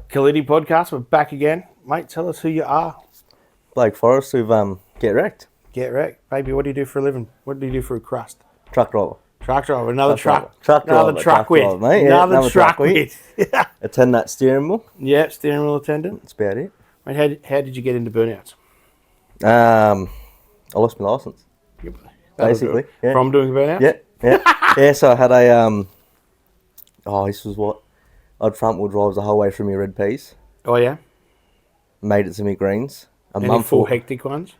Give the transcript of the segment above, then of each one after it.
Calidi podcast, we're back again. Mate, tell us who you are. Blake Forrest with GETRKT. GETRKT. Baby, what do you do for a living? What do you do for a crust? Truck driver. Truck driver. Another truck. Truck Another driver. truck with. Driver, mate. Another truck with. Attend that steering wheel. Yeah, steering wheel attendant. That's about it. Mate, how did you get into burnouts? I lost my licence. Basically. Yeah. From doing burnouts? Yeah, so I had a... this was what? I'd front wheel drive the whole way through my red peas. Oh, yeah? Made it to me greens. Any full hectic ones?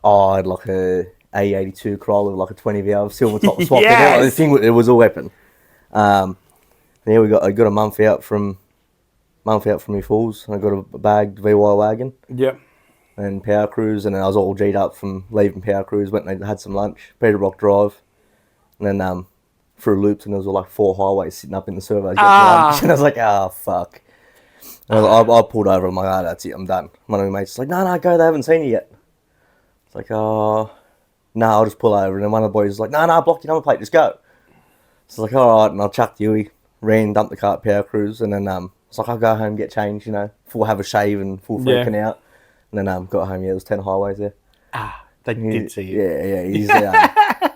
I had like a A82 Corolla with like a 20 valve silver top swap. Yes! Like, the thing, it was a weapon. Yeah, I got a month out from my falls. And I got a bagged VY wagon. Yep. And Power Cruise, and then I was all G'd up from leaving Power Cruise. Went and had some lunch, Peterbrook Drive, and then through loops, and there was like 4 highways sitting up in the servos getting lunch, and I was like, fuck. And I pulled over. I'm like, that's it, I'm done. One of my mates was like, no, go, they haven't seen you yet. It's like, no, I'll just pull over. And then one of the boys was like, no, block your number plate, just go. So I was like, all right, and I chucked the Huey, ran, dumped the car at Power Cruise, and then it's like, I'll go home, get changed, full have a shave and full freaking out. And then got home, there was 10 highways there. They did see you. Yeah, he's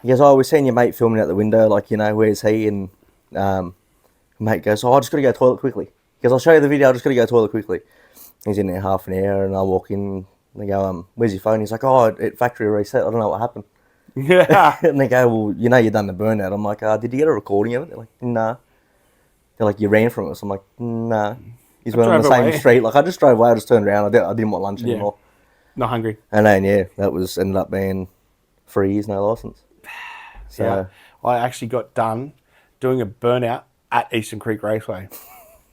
he goes, we're seeing your mate filming out the window, like, where's he? And mate goes, I just got to go toilet quickly. He goes, I'll show you the video, I just got to go toilet quickly. He's in there half an hour, and I walk in, and they go, where's your phone? He's like, it factory reset, I don't know what happened. Yeah. And they go, well, you've done the burnout. I'm like, did you get a recording of it? They're like, nah. They're like, you ran from us. I'm like, nah. He's went on the same street. Like, I just drove away, I just turned around, I didn't want lunch anymore. Not hungry. And then, that ended up being 3 years, no licence. So, yeah. I actually got done doing a burnout at Eastern Creek Raceway.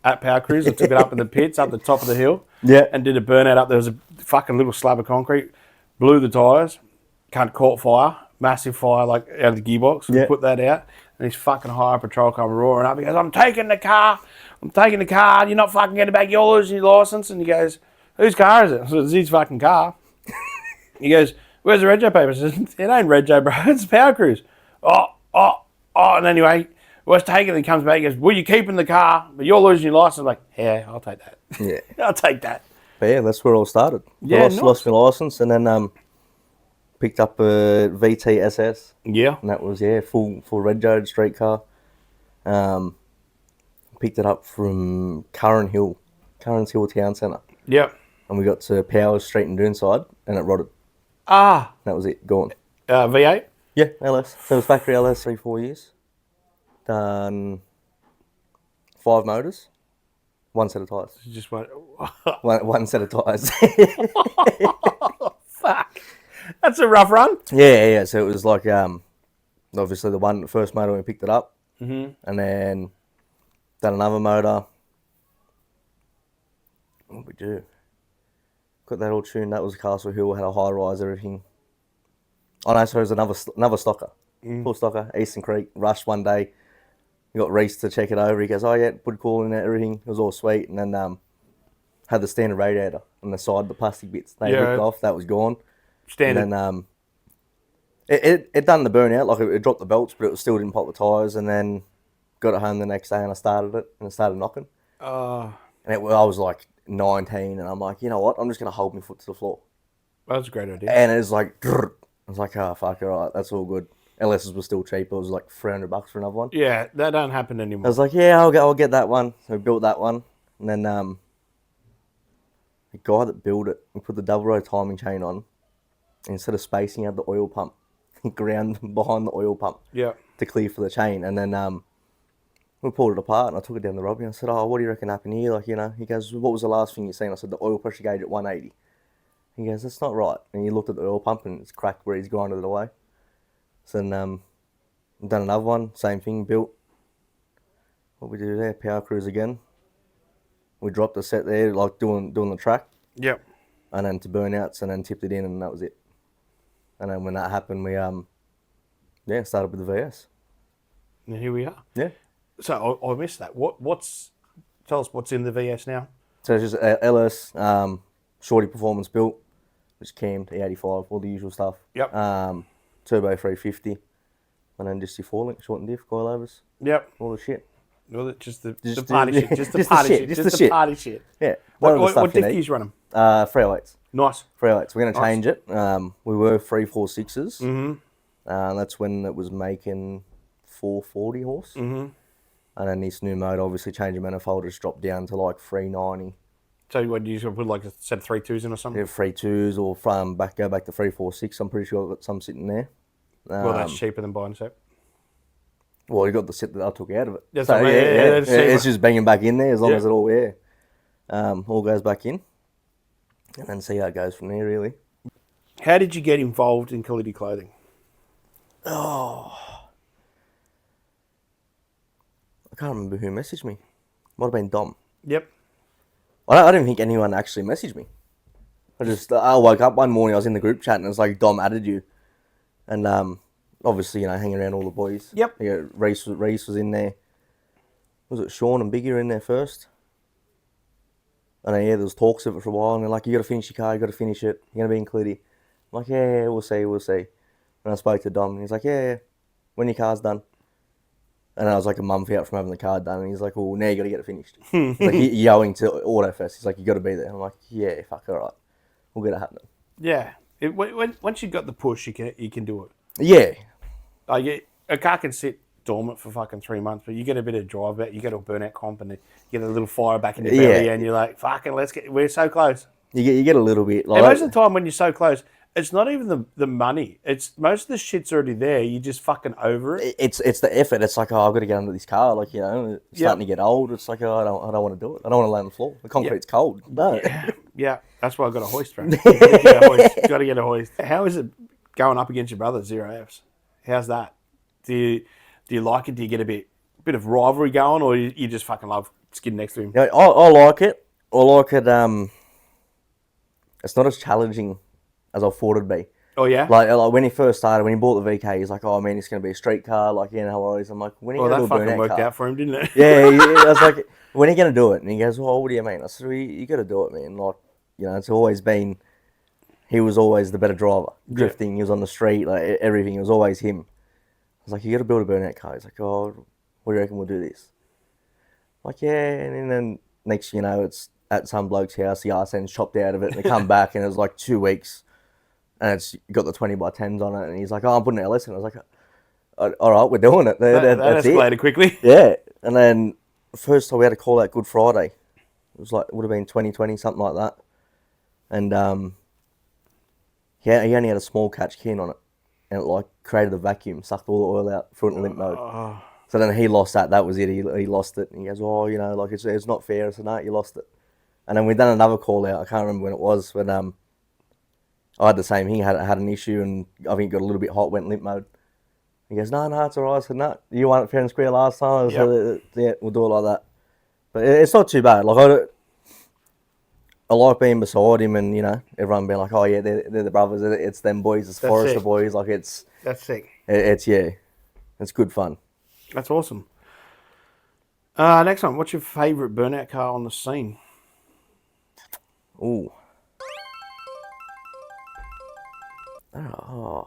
At Power Cruise, I took it up in the pits, up the top of the hill, and did a burnout up. There was a fucking little slab of concrete, blew the tyres, caught fire, massive fire, like out of the gearbox. We put that out, and this fucking higher patrol come roaring up. He goes, I'm taking the car, you're not fucking getting back, you're losing your licence. And he goes, whose car is it? So it's his fucking car. He goes, where's the rego paper? I said, it ain't rego, bro, it's Power Cruise. And anyway, was taking it, he comes back, he goes, well, you're keeping the car, but you're losing your license. I'm like, yeah, I'll take that. Yeah. I'll take that. But yeah, that's where it all started. Yeah, lost my license, and then picked up a VTSS. Yeah. And that was, full rego street car. Picked it up from Curran's Hill Town Centre. Yep. And we got to Powers Street in Doonside, and it rotted. That was it, gone. V8? Yeah, LS. So it was factory LS 3-4 years. Done 5 motors, 1 set of tyres. You just went, one set of tyres. fuck. That's a rough run. Yeah. So it was like, obviously the first motor when we picked it up. Mm-hmm. And then done another motor. What did we do? Got that all tuned. That was Castle Hill, had a high rise, everything. Oh no, so it was another stocker. Full stocker, Eastern Creek, rushed one day. We got Reese to check it over. He goes, put cool in there, everything. It was all sweet. And then had the standard radiator on the side, the plastic bits. They ripped off, that was gone. Standard. And then it done the burnout, like it dropped the belts, but it still didn't pop the tyres. And then got it home the next day and I started it, and it started knocking. And I was like 19, and I'm like, you know what? I'm just going to hold my foot to the floor. That's a great idea. And it was like, I was like, fuck, all right, that's all good. LS's were still cheap. It was like $300 for another one. Yeah, that don't happen anymore. I was like, I'll get that one. So we built that one. And then the guy that built it, we put the double row timing chain on. Instead of spacing out the oil pump, he ground behind the oil pump to clear for the chain. And then we pulled it apart, and I took it down the Robbie. And I said, what do you reckon happened here? Like, he goes, what was the last thing you seen? I said, the oil pressure gauge at 180. He goes, that's not right. And he looked at the oil pump, and it's cracked where he's grinded it away. So then done another one, same thing, built. What we do there, Power Cruise again. We dropped the set there, like doing the track. Yep. And then to burnouts, and then tipped it in, and that was it. And then when that happened, we started with the VS. And here we are. Yeah. So I missed that. Tell us what's in the VS now. So it's just LS, shorty performance built, just cammed, E85, all the usual stuff. Yep. Turbo 350, and then just your 4-link, short and diff, coilovers. Yep. All the shit. Well, just the party shit. Just the just party the shit. shit, Just just the the party shit. Yeah. What diff do you run them? 308s. Nice. 308s. We're going to Nice. change it. We were 346s. Mm-hmm. That's when it was making 440 horse. Mm-hmm. And then this new mode, obviously, changing manifold, dropped down to like 390. So what, you just put like a set of 3.2s in or something? Yeah, 3.2s or go back to 346. I'm pretty sure I've got some sitting there. Well, that's cheaper than buying a set. Well, you got the set that I took out of it. That's So what I mean, yeah, it's just banging back in there as long Yeah. as it all goes back in. And then see how it goes from there, really. How did you get involved in Calidi clothing? I can't remember who messaged me. Might have been Dom. Yep. I didn't think anyone actually messaged me. I woke up one morning, I was in the group chat, and it was like, Dom added you. And obviously, hanging around all the boys. Yep. Yeah, Reese was in there. Was it Sean and Biggie were in there first? And then, there was talks of it for a while, and they're like, you got to finish your car, you got to finish it. You're going to be in Calidi. I'm like, yeah, we'll see. And I spoke to Dom, and he's like, yeah, when your car's done. And I was like a month out from having the car done, and he's like, well, now you got to get it finished. He's like, you're going to Autofest. He's like, you got to be there. And I'm like, yeah, fuck, all right. We'll get it happening. Yeah. Once you've got the push, you can do it. Yeah. Like a car can sit dormant for fucking 3 months, but you get a bit of drive out, you get a burnout comp, and you get a little fire back in your belly, and you're like, fucking, we're so close. You get a little bit. Like, and most of the time when you're so close, it's not even the money. It's most of the shit's already there. You just fucking over it. It's the effort. It's like, I've got to get under this car. Like, it's starting to get old. It's like, I don't want to do it. I don't want to lay on the floor. The concrete's cold. No. Yeah, that's why I got a hoist, bro. Got to get a hoist. How is it going up against your brother, 0Fs? How's that? Do you like it? Do you get a bit of rivalry going, or you just fucking love skidding next to him? Yeah, I like it. I like it. It's not as challenging as I thought it'd be. Oh yeah. Like when he first started, when he bought the VK, he's like, "Oh man, it's going to be a street car." Like, how are you? I'm like, "When are you going to do a burnout car?" That fucking worked out for him, didn't it? Yeah. I was like, "When are you going to do it?" And he goes, "Well, what do you mean?" I said, well, "You got to do it, man. Like, it's always been. He was always the better driver, drifting. He was on the street, like everything. It was always him." I was like, "You got to build a burnout car." He's like, "Oh, what do you reckon we'll do this?" I'm like, yeah, and then next, it's at some bloke's house. The arse end's chopped out of it, and they come back, and it was like 2 weeks. And it's got the 20x10s on it, and he's like, "Oh, I'm putting LS in." I was like, "All right, we're doing it." That that's escalated it. quickly. Yeah, and then first time we had to call out Good Friday. It was like, it would have been 2020, something like that. And he only had a small catch can on it, and it like created a vacuum, sucked all the oil out, threw it in limp mode. So then he lost that. That was it. He lost it, and he goes, "Oh, like it's not fair." I said, "No, you lost it." And then we done another call out. I can't remember when it was, but I had the same thing. Had an issue, and I think it got a little bit hot. Went limp mode. He goes, "No, it's all right." I said, "No, you won it fair and square last time." I said, "Yeah, we'll do it like that." But it's not too bad. Like I like being beside him, and everyone being like, "Oh yeah, they're the brothers. It's them boys. It's Forrester boys." Like that's sick. It's good fun. That's awesome. Next one, what's your favourite burnout car on the scene? Ooh. Oh.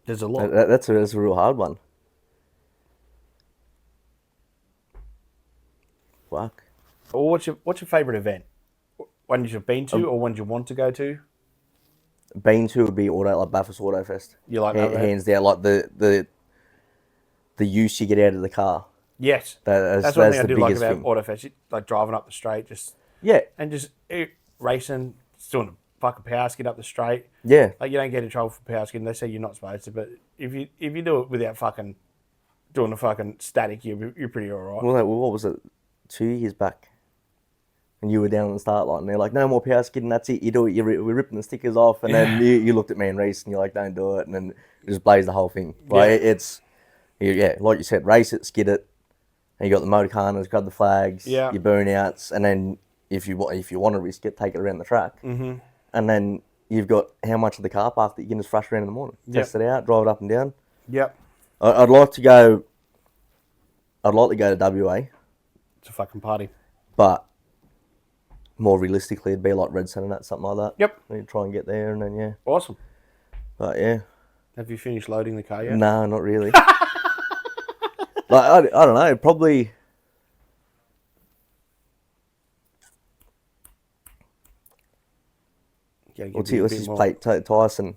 There's a lot. That's a real hard one. Fuck. Or what's your favourite event? Ones you've been to, or ones you want to go to? Been to would be Bathurst Autofest. You like that? Hands down, like the use you get out of the car. Yes, that's one thing I do like about thing. Autofest. Like driving up the straight, just racing, just doing a fucking power skid up the straight. Yeah, like you don't get in trouble for power skidding. They say you're not supposed to, but if you do it without fucking doing the fucking static, you're pretty alright. Well, what was it? 2 years back, and you were down on the start line, and they're like, "No more power skidding. That's it. You do it. We're ripping the stickers off." And then you looked at me and Reese, and you're like, "Don't do it." And then it just blazed the whole thing. Like like you said, race it, skid it. And you got the motor corners, grab the flags, your burnouts, and then if you want to risk it, take it around the track. Mm-hmm. And then you've got how much of the car park that you can just rush around in the morning, test it out, drive it up and down. Yep. I'd like to go to WA. It's a fucking party. But more realistically, it'd be like Red Centre, something like that. Yep. You try and get there, and then Awesome. But yeah. Have you finished loading the car yet? No, not really. I don't know. Probably. What's his plate? Tyson.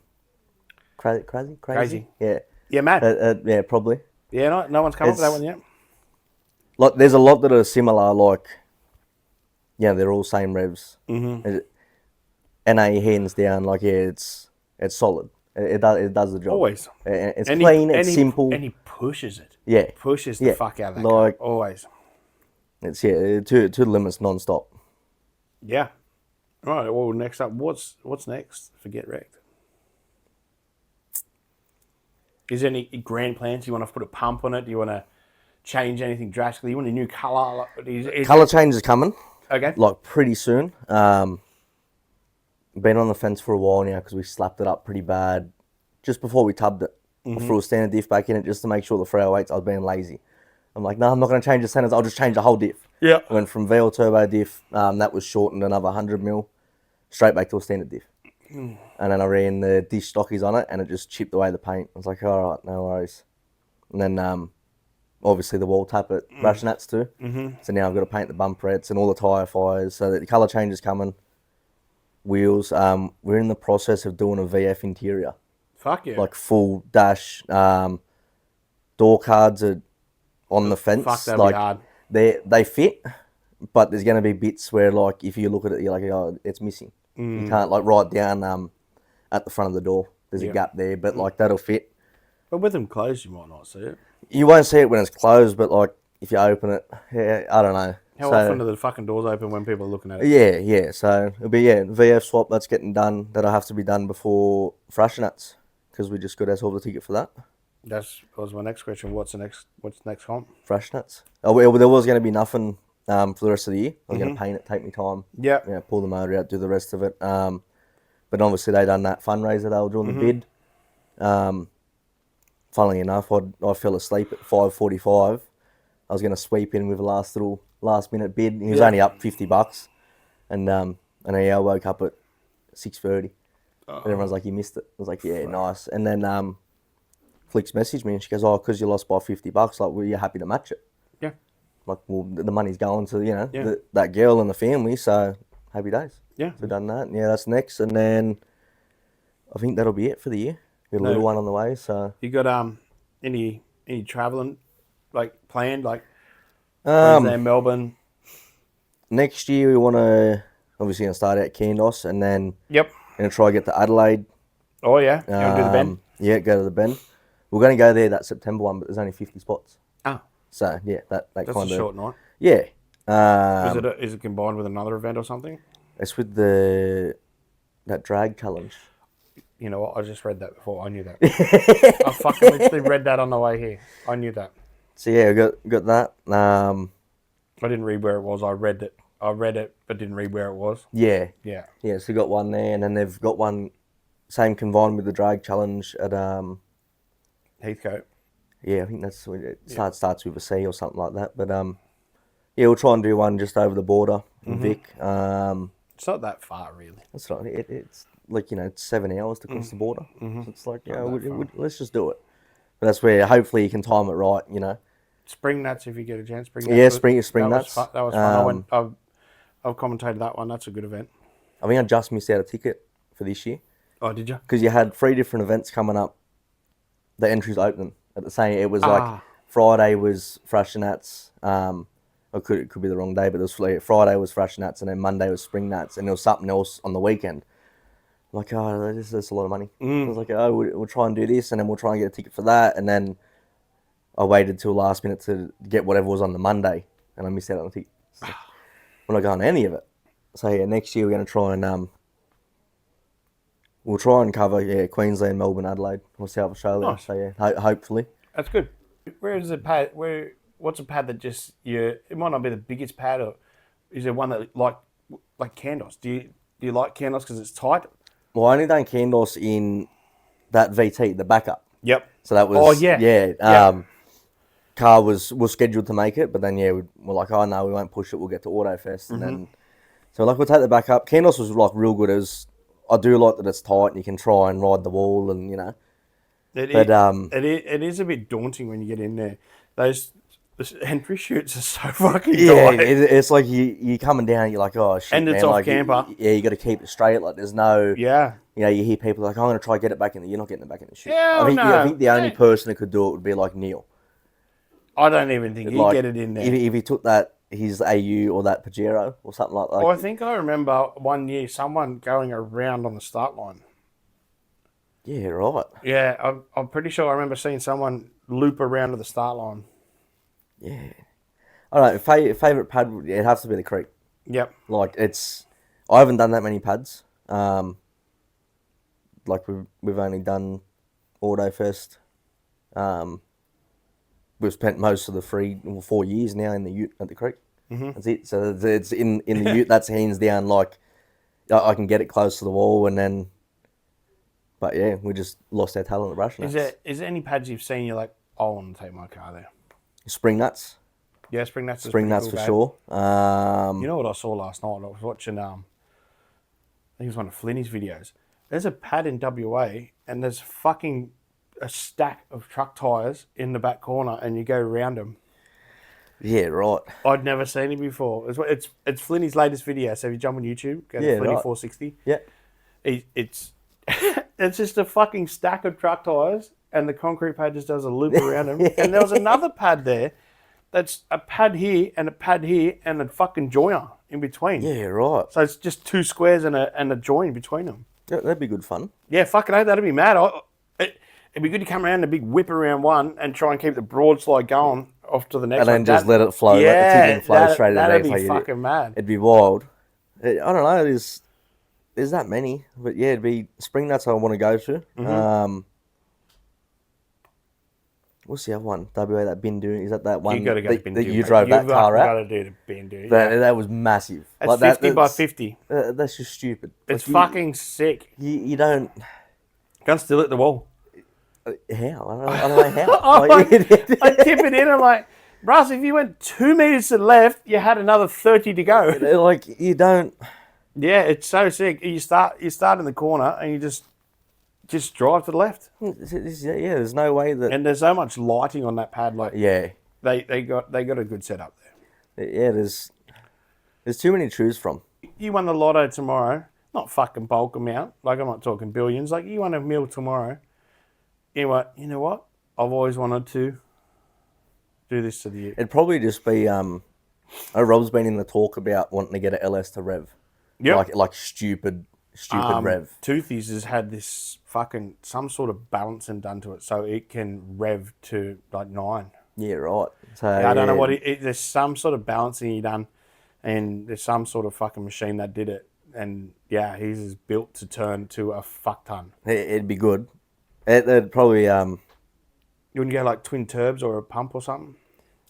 Crazy? Yeah. Yeah, mad. Yeah, probably. Yeah, no one's come up with that one yet. Like, there's a lot that are similar. Like, they're all same revs. Mm-hmm. NA hands down. Like, it's solid. It does the job. Always. It's clean. It's simple. And he pushes it. Yeah. Pushes the fuck out of that car. Always. It's to the limits non-stop. Yeah. All right. Well, next up, what's next for GETRKT? Is there any grand plans? Do you want to put a pump on it? Do you want to change anything drastically? You want a new colour? Colour change is coming. Okay. Like, pretty soon. Been on the fence for a while now because we slapped it up pretty bad just before we tubbed it. Mm-hmm. I threw a standard diff back in it just to make sure the 308s, I was being lazy. I'm like, no, I'm not going to change the centers. I'll just change the whole diff. Yeah. I went from VL turbo diff, that was shortened another 100 mil, straight back to a standard diff. And then I ran the dish stockies on it and it just chipped away the paint. I was like, all right, no worries. And then obviously the wall tap at Brushnats too. Mm-hmm. So now I've got to paint the bumperettes and all the tyre fires. So the colour change is coming. Wheels. We're in the process of doing a VF interior. Fuck yeah. Like full dash. Door cards are on the fence. Fuck, that'd like, be hard. They fit, but there's going to be bits where, like, if you look at it, you're like, oh, it's missing. You can't, like, right down at the front of the door. There's a gap there, but, like, that'll fit. But with them closed, you might not see it. You won't see it when it's closed, but, like, if you open it, I don't know. How often are the fucking doors open when people are looking at it? Yeah. So it'll be, VF swap, that's getting done. That'll have to be done before Frashnats, because we just got ourselves a ticket for that. That was my next question. What's next comp? Frashnats. Oh, well, there was going to be nothing for the rest of the year. I was going to paint it, take me time. Yeah. Pull the motor out, do the rest of it. But obviously they done that fundraiser. They were doing the bid. Funnily enough, I fell asleep at 5:45. I was going to sweep in with a last minute bid. He was only up $50, and I woke up at 6:30. And everyone's like, "You missed it." I was like, "Yeah, nice." And then Flicks messaged me and she goes, "Oh, because you lost by $50, like, were you happy to match it?" Yeah. Like, well, the money's going to that girl and the family, so happy days. Yeah. So we've done that. Yeah, that's next, and then I think that'll be it for the year. Got a little one on the way, so. You got any traveling like planned, like Queensland, Melbourne? Next year we want to obviously gonna start at Candos and then gonna try to get to Adelaide. Oh yeah, you want to do the Bend? Yeah, go to the Bend. We're going to go there that September one, but there's only 50 spots. Oh. So, yeah, that's a short night. Yeah. Is it combined with another event or something? It's with that drag challenge. You know what? I just read that before. I knew that. I fucking literally read that on the way here. I knew that. So, yeah, we got that. I didn't read where it was. I read it, but didn't read where it was. Yeah. Yeah. Yeah, so we got one there, and then they've got one, same combined with the drag challenge at... Heathcote. Yeah, I think that's it starts with a C or something like that. But yeah, we'll try and do one just over the border in Vic. It's not that far, really. That's right. It's like, it's 7 hours to cross the border. So it's like, let's just do it. But that's where hopefully you can time it right. Spring nuts if you get a chance. Spring nuts. That was fun. I've commentated that one. That's a good event. I think I just missed out a ticket for this year. Oh, did you? Because you had 3 different events coming up. The entries open at the same. It was like Friday was Frashnats. Or it could be the wrong day, but it was Friday was Frashnats, and then Monday was Spring Nuts, and there was something else on the weekend. I'm like, oh, this is a lot of money. I was like, oh, we'll try and do this, and then we'll try and get a ticket for that, and then I waited till last minute to get whatever was on the Monday, and I missed out on the ticket. So we're not going to any of it. So yeah, next year we're going to try and we'll try and cover Queensland, Melbourne, Adelaide, or South Australia. Nice. So yeah, hopefully. That's good. Where is the pad? What's a pad that just it might not be the biggest pad, or is there one that like Candos? Do you like Candos because it's tight? Well, I only done Candos in that VT, the backup. Yep. So that was car was scheduled to make it, but then we're like, oh no, we won't push it. We'll get to Autofest, and then so we'll take the backup. Candos was like real good. I do like that it's tight and you can try and ride the wall, and It is a bit daunting when you get in there. Those entry shoots are so fucking yeah. tight. It's like you coming down. You're like, oh shit, And it's man. off Like, camper. you got to keep it straight. Like there's no. Yeah. You know, you hear people like, I'm going to try to get it back in there. You're not getting it back in the chute. Hell I think no. the only person that could do it would be like Neil. I don't even think he'd Like, get it in there. If he took his AU or that Pajero or something like that. Well, I think I remember one year someone going around on the start line. Yeah, right. Yeah, I'm pretty sure I remember seeing someone loop around to the start line. Yeah. I don't know. Favorite pad, it has to be the Creek. Yep. Like, I haven't done that many pads. Like, we've only done Autofest. We've spent most of the 4 years now in the ute at the Creek. Mm-hmm. That's it. So it's in the ute. That's hands down. Like I can get it close to the wall, and then. But yeah, we just lost our talent at brush nuts. Is there any pads you've seen you're like, I want to take my car there? Spring nuts. Yeah, spring nuts. Spring nuts cool, for sure. You know what I saw last night? I was watching. I think it was one of Flinny's videos. There's a pad in WA, and there's fucking a stack of truck tires in the back corner, and you go around them. Yeah, right. I'd never seen it before. It's Flinny's latest video. So if you jump on YouTube, go to Flinny right. 460. Yeah. It's it's just a fucking stack of truck tires, and the concrete pad just does a loop around them. And there was another pad there that's a pad here and a pad here and a fucking joiner in between. Yeah, right. So it's just two squares and a join between them. Yeah, that'd be good fun. Yeah, fucking hell, that'd be mad. It'd be good to come around a big whip around one and try and keep the broadside going off to the next one. And then just let it flow. Yeah, let the tip flow straight to the next. That'd be fucking mad. It'd be wild. I don't know. There's that many. But yeah, it'd be spring nuts I want to go to. Mm-hmm. What's the other one? WA, that Bindu. Is that one you gotta go to Bindu, that you drove that car out? You got to do the Bindu. That was massive. It's like 50 by 50. That's just stupid. It's fucking sick. You don't... Can't still hit the wall. How? I don't know how. I tip it in. I'm like, Russ, if you went 2 meters to the left, you had another 30 to go. Like, you don't... Yeah, it's so sick. You start in the corner and you just drive to the left. Yeah, there's no way that... And there's so much lighting on that pad. Like, yeah. They got a good setup there. Yeah, there's too many to choose from. You won the lotto tomorrow. Not fucking bulk amount. Like, I'm not talking billions. Like, you won a mil tomorrow. You know what? I've always wanted to do this to the youth. It'd probably just be... Rob's been in the talk about wanting to get an LS to rev. Yep. Like stupid rev. Toothies has had this fucking... some sort of balancing done to it so it can rev to, like, 9. Yeah, right. So, I don't know what there's some sort of balancing he done, and there's some sort of fucking machine that did it, and yeah, he's is built to turn to a fuck ton. It'd be good. It'd probably You wouldn't go like twin turbs or a pump or something?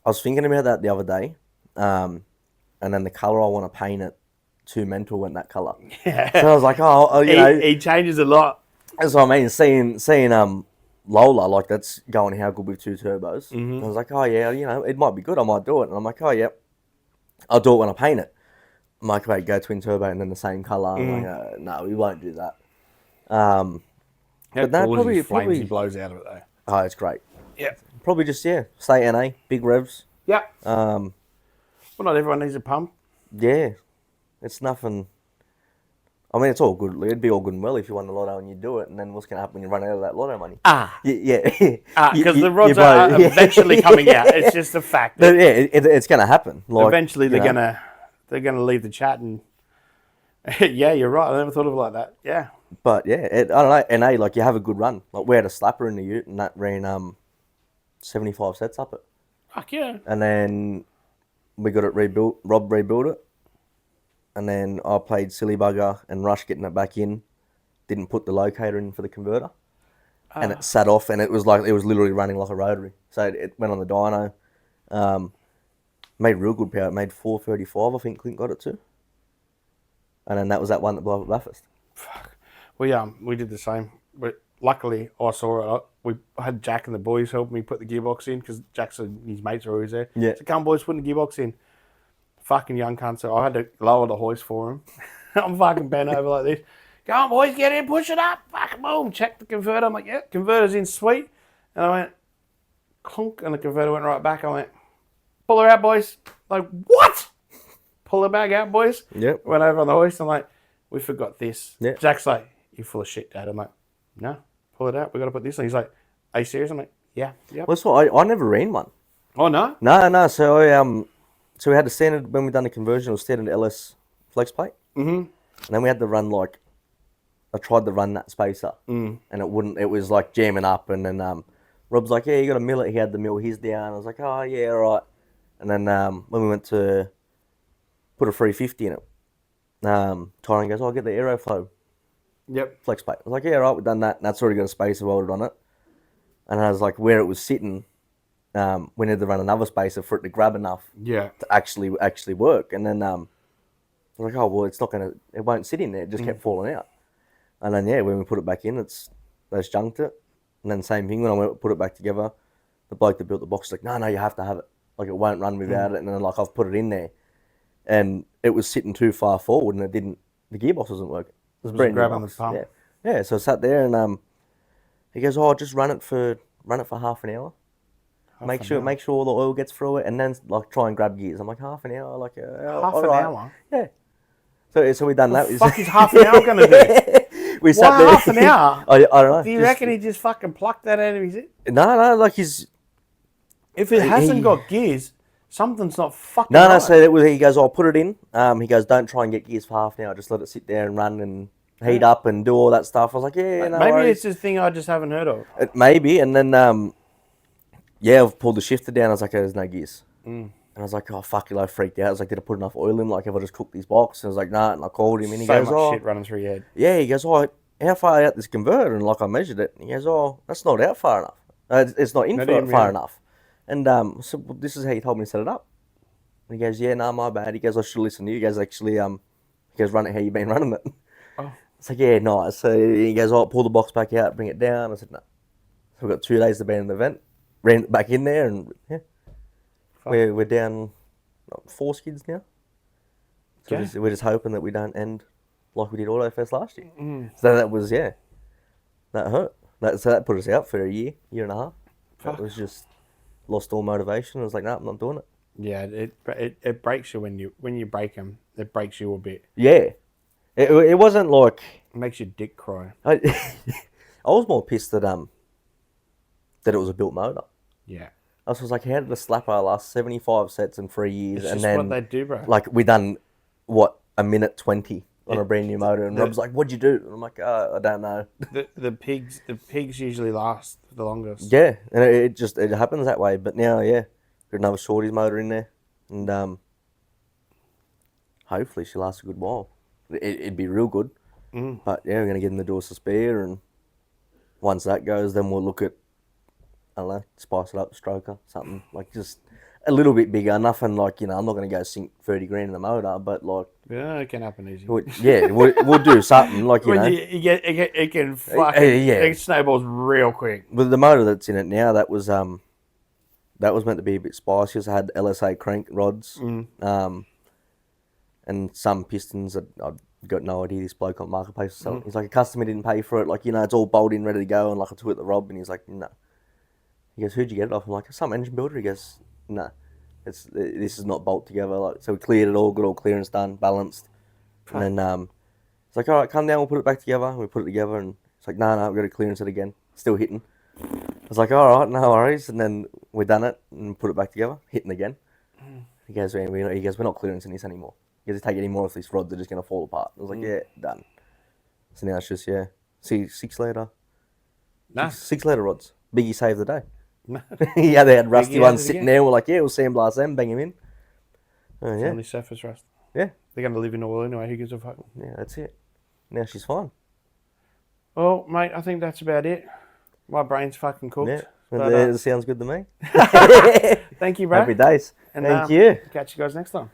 I was thinking about that the other day, and then the colour I want to paint it too mental went that colour. Yeah. So I was like, he changes a lot. That's what I mean. Seeing Lola, like, that's going how good with 2 turbos. Mm-hmm. I was like, oh yeah, it might be good. I might do it. And I'm like, oh yeah, I'll do it when I paint it. I'm like, wait, go twin turbo and then the same colour. I'm like, no, we won't do that. But that probably he blows out of it though. Oh, it's great. Yeah. Probably just stay NA, big revs. Yeah. Well, not everyone needs a pump. Yeah, it's nothing. I mean, it's all good. It'd be all good and well if you won the lotto and you do it, and then what's going to happen when you run out of that lotto money? Yeah. Because the rods are eventually coming out. It's just a fact. But yeah, it's going to happen. Like, eventually, they're gonna leave the chat and. Yeah, you're right. I never thought of it like that. Yeah. But yeah, I don't know. NA, like, you have a good run. Like, we had a slapper in the ute, and that ran 75 sets up it. Fuck yeah. And then we got it rebuilt. Rob rebuilt it. And then I played silly bugger and Rush getting it back in. Didn't put the locator in for the converter. And it sat off, and it was literally running like a rotary. So it went on the dyno. Made real good power. It made 435, I think Clint got it to. And then that was that one that blew up at Bathurst. Fuck. We did the same. But luckily, I saw it. We had Jack and the boys help me put the gearbox in because Jack's and his mates are always there. Yeah. So come boys, putting the gearbox in. Fucking young cunt. So I had to lower the hoist for him. I'm fucking bent over like this. Go on, boys, get in, push it up. Fucking boom. Check the converter. I'm like, yeah, converter's in, sweet. And I went, clunk, and the converter went right back. I went, pull her out, boys. Like, what? Pull her back out, boys. Yep. Went over on the hoist. I'm like, we forgot this. Yep. Jack's like, you're full of shit, Dad. I'm like, no, pull it out. We got to put this on. He's like, are you serious? I'm like, yeah. Yep. Well, so I never ran one. Oh, no? No. So so we had the standard, when we done the conversion, it was standard LS flex plate. Mm-hmm. And then we had to run like, I tried to run that spacer. And it was like jamming up. And then Rob's like, yeah, you got to mill it. He had the mill his down. I was like, oh, yeah, all right. And then when we went to put a 350 in it, Tyron goes, I'll get the Aeroflow flex plate. I was like, yeah, all right, we've done that. And that's already got a spacer welded on it. And I was like, where it was sitting, we needed to run another spacer for it to grab enough to actually work. And then I was like, oh, well, it won't sit in there. It just kept falling out. And then, yeah, when we put it back in, they just junked it. And then same thing, when I went to put it back together, the bloke that built the box was like, no, you have to have it. Like, it won't run without it. And then, like, I've put it in there. And it was sitting too far forward and the gearbox wasn't working. It was brand new box. The pump. Yeah, so I sat there and he goes, oh, just run it for half an hour. Make sure all the oil gets through it, and then like try and grab gears. I'm like, half an hour, like half an hour. Yeah. So we done that. What the fuck is half an hour gonna do? We sat there. Half an hour? I don't know. Do you reckon he just fucking plucked that out of his head? No, like he's. If it hasn't got gears, something's not fucking. No. right. So he goes, I'll put it in. He goes, don't try and get gears for half an hour. Just let it sit there and run and heat up and do all that stuff. I was like, yeah, no maybe worries. it's a thing I just haven't heard of. Maybe, and then I've pulled the shifter down. I was like, there's no gears. And I was like, oh, fuck you, I freaked out. I was like, did I put enough oil in? Like, have I just cooked these boxes? And I was like, nah, and I called him, and he goes, much shit running through your head. Yeah, he goes, oh, how far out this converter? And like, I measured it, and he goes, oh, that's not out far enough. It's not in far enough. And so well, this is how you told me to set it up. And he goes, yeah, no, my bad. He goes, I should listen to you. He goes, actually, he goes, run it how you been running it. Oh. It's like, yeah, nice. So he goes, oh, pull the box back out, bring it down. I said, no. So we've got 2 days to be in the event. Ran it back in there, and yeah, we're down 4 skids now. So we're just hoping that we don't end like we did Autofest last year. So that was, that hurt. So that put us out for a year and a half. That was just lost all motivation. I was like, no, I'm not doing it. Yeah, it breaks you when you break them. It breaks you a bit. Yeah, it wasn't like it makes your dick cry. I was more pissed that it was a built motor. Yeah. I was like, how did a slapper last 75 sets in 3 years? It's and just then what they do, bro. Like, we done, a minute 20 on a brand new motor. And Rob's like, what'd you do? And I'm like, I don't know. The pigs usually last the longest. Yeah, and it happens that way. But now, got another Shorty's motor in there. And hopefully she lasts a good while. It'd be real good. But yeah, we're going to get in the door to spare. And once that goes, then we'll look at, I don't know, spice it up, stroker, something like just a little bit bigger. Nothing like, I'm not going to go sink 30 grand in the motor, but like, yeah, it can happen easy. We'll do something like it can fucking it snowballs real quick. But the motor that's in it now, that was meant to be a bit spicy. It had LSA crank rods, and some pistons that I've got no idea. This bloke on Marketplace was selling. He's like, a customer didn't pay for it. Like, it's all bolted in, ready to go, and like I took it to Rob, and he's like, no. He goes, who'd you get it off? I'm like, some engine builder. He goes, no, this is not bolt together. Like, so we cleared it all, got all clearance done, balanced. And then it's like, all right, come down, we'll put it back together. And we put it together, and it's like, no, we've got to clearance it again. Still hitting. I was like, all right, no worries. And then we done it and put it back together, hitting again. He goes, we're not clearancing this anymore. He goes, take any more of these rods, they're just going to fall apart. I was like, yeah, done. So now it's just, see, 6 litre. Nah. 6 litre rods. Biggie saved the day. They had rusty ones sitting there. We're like, we'll sandblast them, bang him in. It's only surface rust. Yeah. They're going to live in oil anyway. Who gives a fuck? Yeah, that's it. Now she's fine. Well, mate, I think that's about it. My brain's fucking cooked. Yeah. But, sounds good to me. Thank you, bro. Happy days. And, Thank you. Catch you guys next time.